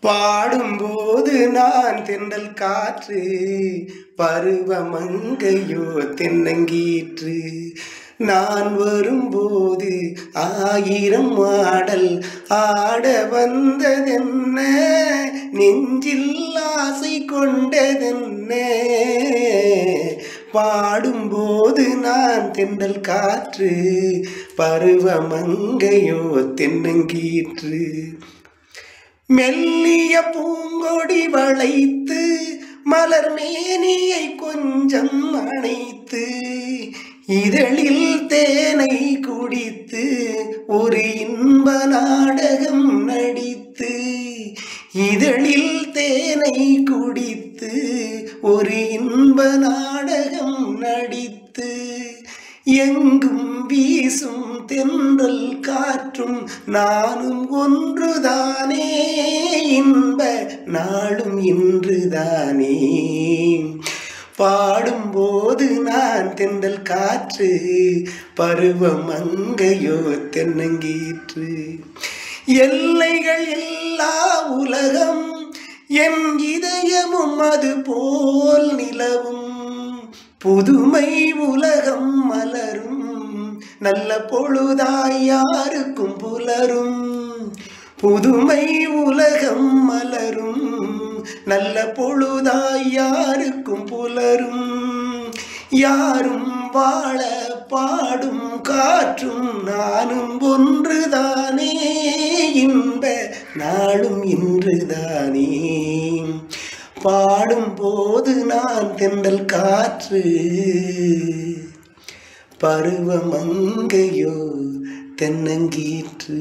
பாடும்போது நான் தென்றல் காற்று, பருவமங்கையோ தென்னங்கீற்று. நான் வரும்போது ஆயிரம் ஆடல் ஆட வந்ததென்ன, நெஞ்சில் ஆசை கொண்டதென்ன. பாடும்போது நான் தென்றல் காற்று, பருவமங்கையோ தென்னங்கீற்று. மெல்லிய பூங்கொடி வளைத்து மலர் மேனியை கொஞ்சம் அணைத்து, இதழில் தேனை குடித்து ஒரு இன்ப நாடகம் நடித்து, இதழில் தேனை குடித்து ஒரு இன்ப நாடகம் நடித்து, எங்கும் வீசும் தென்றல் காற்றும் நானும் ஒன்றுதானே, இன்ப நாளும் இன்றுதானே. பாடும்போது நான் தென்றல் காற்று, பருவமங்கையோ தென்னங்கீற்று. எல்லைகள் இல்லா உலகம் என் இதயமும் அது போல் நிலவும், புதுமை உலகம் மலரும் நல்ல பொழுதாய் யாருக்கும் புலரும். புதுமை உலகம் மலரும் நல்ல பொழுதாய் யாருக்கும் புலரும். யாரும் வாழ பாடும் காற்றும் நானும் ஒன்றுதானே, இன்ப நாளும் இன்றுதானே. பாடும்போது நான் தென்றல் காற்று, பருவமங்கையோ தென்னங்கீற்று.